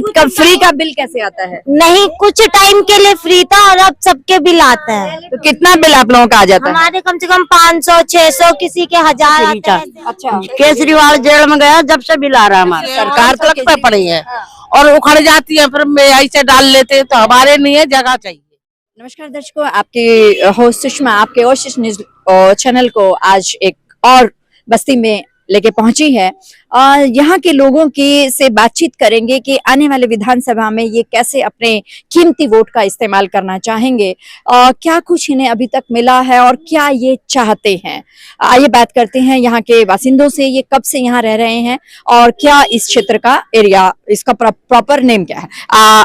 Free का bill कैसे आता है? नहीं, कुछ टाइम के लिए फ्री था और अब सबके बिल आता है। तो कितना बिल आप लोगों का आ जाता है? हमारे कम से कम 500, 600, किसी के 1000 आते हैं। अच्छा, केजरीवाल जेल में गया जब से बिल आ रहा है हमारा। सरकार तो लग पे पड़ी है और उखड़ जाती है, फिर ऐसे डाल लेते हैं, तो हमारे लिए जगह चाहिए। नमस्कार दर्शकों, आपकी होस्ट सुषमा आपके ओशिश न्यूज चैनल को आज एक और बस्ती में लेके पहुंची है। यहाँ के लोगों की से बातचीत करेंगे कि आने वाले विधानसभा में ये कैसे अपने कीमती वोट का इस्तेमाल करना चाहेंगे, क्या कुछ इन्हें अभी तक मिला है और क्या ये चाहते हैं। आइए बात करते हैं यहाँ के बासिंदों से, ये कब से यहाँ रह रहे हैं और क्या इस क्षेत्र का एरिया, इसका प्रॉपर नेम क्या है।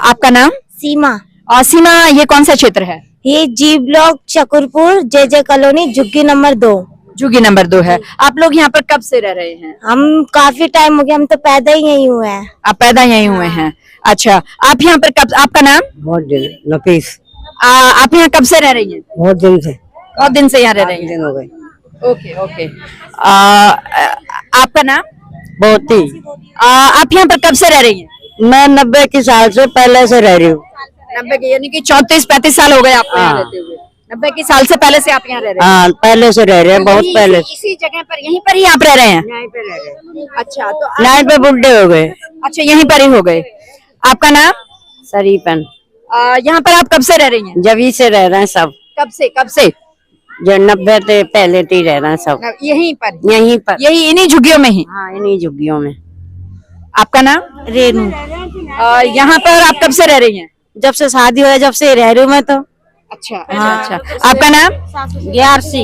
आपका नाम? सीमा। सीमा, ये कौन सा क्षेत्र है? ये जी ब्लॉक, चकुरपुर, जे कॉलोनी, झुग्गी नंबर 2। झुग्गी नंबर 2 है। आप लोग यहाँ पर कब से रह रहे हैं? हम काफी टाइम हो गया, हम तो पैदा ही यहीं हुए हैं। आप पैदा यहीं हुए हैं? अच्छा, आप यहाँ पर कब, आपका नाम? बहुत दिन, नफीस। आप यहाँ कब से रह रही हैं? बहुत दिन से। बहुत दिन से यहाँ रह रही हैं? दिन हो गए। Okay okay. आपका नाम? बहुत ही। आप यहाँ पर कब से रह रही हैं? मैं 90 के साल से पहले से रह रही हूँ। 90 के, यानी कि 34-35 साल हो गए आपको यहाँ रहते हुए। 90 के साल से पहले से आप यहाँ रह रहे हैं? हाँ, पहले से रह रहे हैं, बहुत पहले। इसी जगह पर, यहीं पर ही आप रह रहे हैं? यहीं पे रह रहे हैं। अच्छा, तो यहीं पे बुढ़े हो गए। अच्छा, यहीं पर ही हो गए। आपका नाम? शरीफन। यहाँ पर आप कब से रह रही हैं? जभी से रह रहे हैं सब। कब से? कब से? जो 90 से पहले से ही रह रहे हैं सब। यहीं पर? यहीं पर, यही इन्हीं झुग्गियों में ही? हाँ, इन्हीं झुग्गियों में। आपका नाम? रेनू। यहाँ पर आप कब से रह रही हैं? जब से शादी हुआ जब से रह रही हूँ मैं तो। अच्छा अच्छा। आपका नाम? 11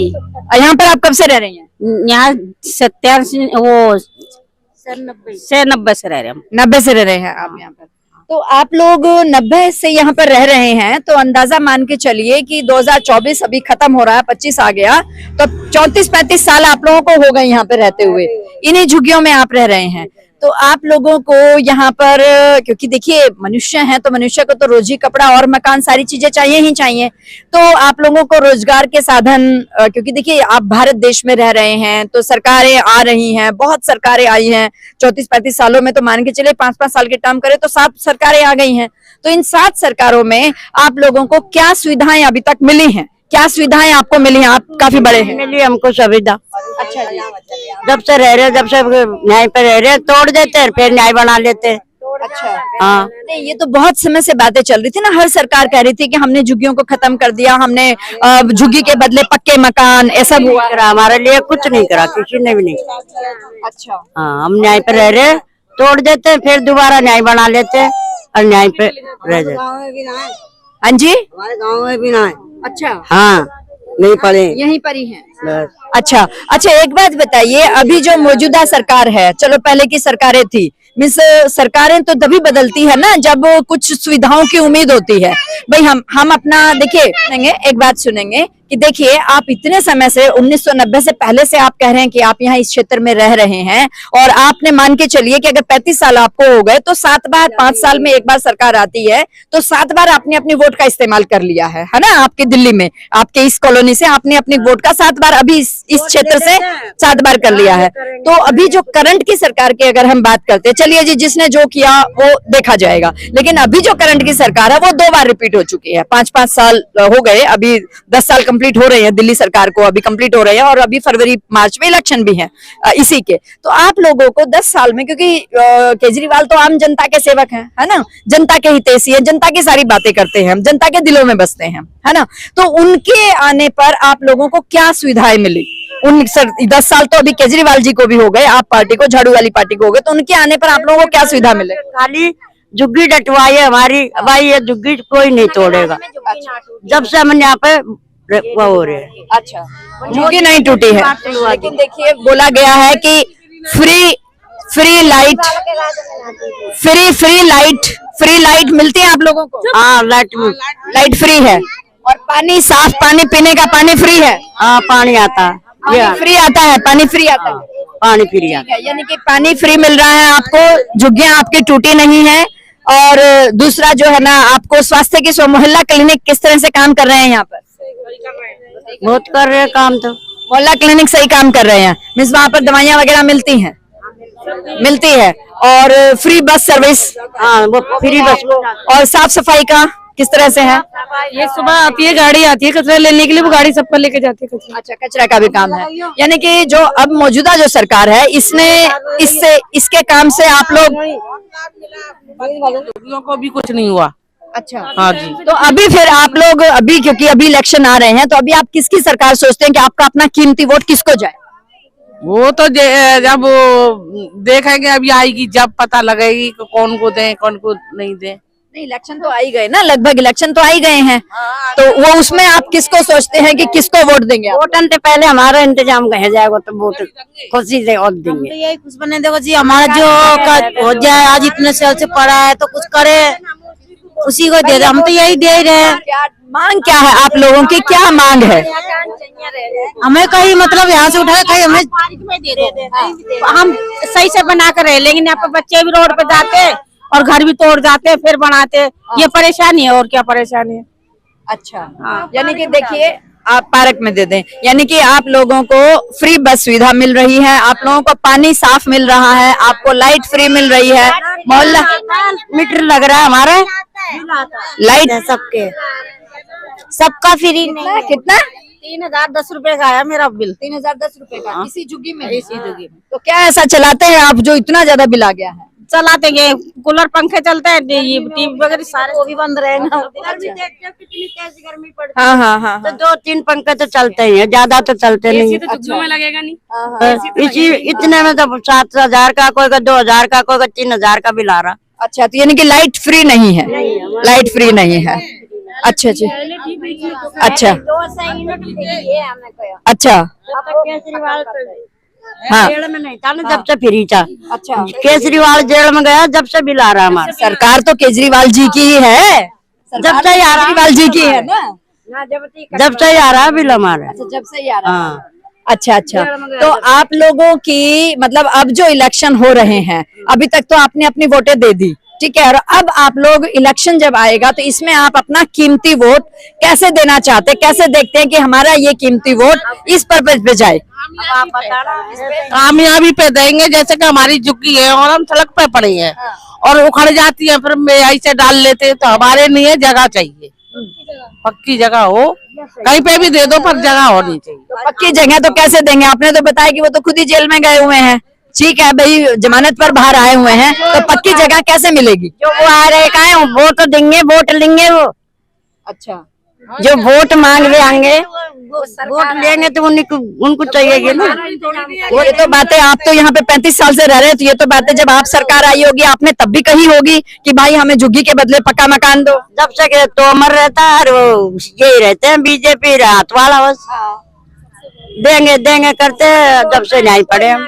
यहाँ पर आप कब से रह रही हैं? यहाँ 70 वो से 90 से रह रहे हैं। 90 से रह रहे हैं आप यहाँ पर? तो आप लोग 90 से यहाँ पर रह रहे हैं, तो अंदाजा मान के चलिए कि 2024 अभी खत्म हो रहा है, 25 आ गया, तो 34-35 साल आप लोगों को हो गए यहाँ पे रहते हुए। इन्हीं झुग्गियों में आप रह रहे हैं। तो आप लोगों को यहाँ पर, क्योंकि देखिए मनुष्य हैं तो मनुष्य को तो रोजी, कपड़ा और मकान सारी चीजें चाहिए ही चाहिए, तो आप लोगों को रोजगार के साधन, क्योंकि देखिए आप भारत देश में रह रहे हैं तो सरकारें आ रही हैं, बहुत सरकारें आई हैं 34-35 सालों में, तो मान के चले 5-5 साल के टर्म करे तो 7 सरकारें आ गई हैं। तो इन 7 सरकारों में आप लोगों को क्या सुविधाएं अभी तक मिली हैं? क्या सुविधाएं आपको मिली हैं? आप काफी बड़े हैं। मिली हमको सुविधा। अच्छा जी। जब से रह रहे, जब से न्याय पे रह रहे, तोड़ देते हैं फिर न्याय बना लेते हैं। अच्छा, हाँ। नहीं, ये तो बहुत समय से बातें चल रही थी ना, हर सरकार कह रही थी कि हमने झुग्गियों को खत्म कर दिया, हमने झुग्गी के बदले पक्के मकान, ऐसा हुआ। हमारे लिए कुछ नहीं करा, किसी ने भी नहीं। अच्छा, हाँ, हम न्याय पे रह रहे, तोड़ देते हैं फिर दोबारा न्याय बना लेते हैं और न्याय पे रह जाते। हाँ जी, हमारे गाँव में भी ना है। अच्छा, हाँ, नहीं पड़े, यहीं पर ही है। बस। अच्छा अच्छा, एक बात बताइए, अभी जो मौजूदा सरकार है, चलो पहले की सरकारें थी, मिस सरकारें तो तभी बदलती है ना जब कुछ सुविधाओं की उम्मीद होती है। भाई हम अपना देखिए, एक बात सुनेंगे कि देखिए आप इतने समय से 1990 से पहले से आप कह रहे हैं कि आप यहाँ इस क्षेत्र में रह रहे हैं, और आपने मान के चलिए कि अगर 35 साल आपको हो गए तो 7 बार, 5 साल में एक बार सरकार आती है, तो 7 बार आपने अपनी वोट का इस्तेमाल कर लिया है ना। आपके दिल्ली में, आपके इस कॉलोनी से आपने अपनी वोट का 7 बार, अभी इस क्षेत्र से 7 बार कर लिया है। तो अभी जो करंट की सरकार की अगर हम बात करते हैं, चलिए जी, जिसने जो किया वो देखा जाएगा, लेकिन अभी जो करंट की सरकार है वो 2 बार रिपीट हो चुकी है। 5-5 साल हो गए, अभी 10 साल कंप्लीट हो रहे हैं दिल्ली सरकार को, अभी कंप्लीट हो रहे हैं, और अभी फरवरी मार्च में इलेक्शन भी है इसी के। तो आप लोगों को 10 साल में, क्योंकि केजरीवाल तो आम जनता के सेवक हैं, है ना, जनता के हितैषी है, जनता की सारी बातें करते हैं, जनता के दिलों में बसते हैं, है ना, तो उनके आने पर आप लोगों को क्या सुविधाएं मिली? 10 साल तो अभी केजरीवाल जी को भी हो गए, आप पार्टी को, झाड़ू वाली पार्टी को हो गए, तो उनके आने पर आप लोगों को क्या सुविधा मिले? खाली झुग्गी डटवाई है हमारी, भाई ये झुग्गी कोई नहीं तोड़ेगा। जब से हम यहाँ पे वो हो रहे हैं। अच्छा, झुग्गी नहीं टूटी है, लेकिन देखिए बोला गया है कि फ्री लाइट मिलती है आप लोगों को? हाँ, लाइट फ्री है, और पानी, साफ पानी, पीने का पानी फ्री है? हाँ, पानी आता है, फ्री आता है, पानी फ्री आता है, पानी फ्री आता है, यानी कि पानी फ्री मिल रहा है आपको, झुग्गियां आपकी टूटी नहीं है। और दूसरा जो है ना, आपको स्वास्थ्य की मोहल्ला क्लिनिक किस तरह से काम कर रहे हैं यहाँ पर? बहुत कर रहे हैं काम, तो मोहल्ला क्लिनिक सही काम कर रहे हैं, मिस वहाँ पर दवाइयाँ वगैरह मिलती हैं? मिलती है। और फ्री बस सर्विस, हाँ वो फ्री बस। और साफ सफाई का किस तरह से है? ये सुबह आती है, गाड़ी आती है कचरा लेने के लिए, वो गाड़ी सबका लेके जाती है कचरा। अच्छा, कचरा का भी काम है। यानी कि जो अब मौजूदा जो सरकार है, इसने इसके काम से आप लोग, झुग्गियों को भी कुछ नहीं हुआ। अच्छा, हाँ जी। तो अभी फिर आप लोग, अभी क्योंकि अभी इलेक्शन आ रहे हैं, तो अभी आप किसकी सरकार सोचते हैं कि आपका अपना कीमती वोट किसको जाए? वो तो जब देखेंगे, अभी आएगी जब पता लगेगी कि कौन को दें कौन को नहीं दें। नहीं, इलेक्शन तो आ ही गए ना, लगभग इलेक्शन तो आ ही गए हैं, तो वो उसमें आप किसको सोचते हैं कि किसको वोट देंगे आप? वोट आने पहले हमारा इंतजाम कह जाएगा तो वोट खुशी से और देंगे। यही कुछ बने, देखो जी हमारा जो हो जाए, आज इतने साल से पड़ा है तो कुछ करे, उसी को दे दे। हम तो यही दे रहे हैं। क्या मांग, क्या है आप लोगों की, क्या मांग है? हमें कहीं मतलब यहाँ से उठा कहीं हमें हम सही से बना कर रहे, लेकिन यहाँ पे बच्चे भी रोड पे जाते और घर भी तोड़ जाते फिर बनाते। ये परेशानी है, और क्या परेशानी है। अच्छा, यानी कि देखिए, आप पार्क में दे दें, यानी कि आप लोगों को फ्री बस सुविधा मिल रही है, आप लोगों को पानी साफ मिल रहा है, आपको लाइट फ्री मिल रही है, मोहल्ला मीटर लग रहा है हमारा, लाइट सबका फ्री नहीं है। कितना? 3010 रुपए का आया मेरा बिल। 3010 रुपए का इसी झुग्गी में? इसी झुग्गी में। तो क्या ऐसा चलाते हैं आप जो इतना ज्यादा बिल आ गया है? चलाते हैं, कूलर पंखे चलते हैं, टीवी वगैरह सारे वो भी बंद रहे ना। कितनी तेज गर्मी पड़ती हाँ हाँ हाँ है, तो 2-3 पंखे तो चलते ही हैं, ज्यादा तो चलते नहीं। तो झुग्गियों में लगेगा नहीं। इसी इतने में तो 7,000 का, कोई का 2,000 का, कोई का 3,000 का बिल आ रहा। अच्छा, तो यानी कि लाइट फ्री नहीं है? लाइट फ्री नहीं है। अच्छा जी, अच्छा अच्छा, केजरीवाल हाँ, जेल में नहीं था ना जब से फ्री था। अच्छा, केजरीवाल जेल में गया जब से बिल आ रहा हमारा। सरकार तो केजरीवाल जी की ही है, जब से ही आ रहा केजरीवाल जी की है ना? जब से ही आ रहा है बिल हमारा। अच्छा, जब से ही आ रहा है। हाँ, अच्छा अच्छा, तो आप लोगों की मतलब अब जो इलेक्शन हो रहे हैं, अभी तक तो आपने अपनी वोटें दे दी, ठीक है, और अब आप लोग इलेक्शन जब आएगा तो इसमें आप अपना कीमती वोट कैसे देना चाहते हैं, कैसे देखते हैं कि हमारा ये कीमती वोट इस पर्पज पे जाए? कामयाबी पे देंगे, जैसे कि हमारी झुग्गी है और हम सड़क पे पड़े हैं और उखड़ जाती है, फिर ऐसे डाल लेते हैं, तो हमारे लिए जगह चाहिए, पक्की जगह हो, कहीं पे भी दे दो पर जगह होनी चाहिए। तो पक्की जगह तो कैसे देंगे? आपने तो बताया कि वो तो खुद ही जेल में गए हुए हैं, ठीक है भाई, जमानत पर बाहर आए हुए हैं, तो पक्की जगह कैसे मिलेगी? जो वो आ रहे का है वोट देंगे, वोट लेंगे, वो अच्छा, जो वोट मांग रहे आएंगे वोट लेंगे तो उनको चाहिए ना। वो ये तो बातें, आप तो यहाँ पे 35 साल से रह रहे हैं, तो ये तो बातें जब आप सरकार आई होगी आपने तब भी कही होगी कि भाई हमें झुग्गी के बदले पक्का मकान दो। जब से तोमर रहता है और वो यही रहते हैं बीजेपी रात वाला, बस देंगे देंगे करते, जब से नहीं पड़े हम।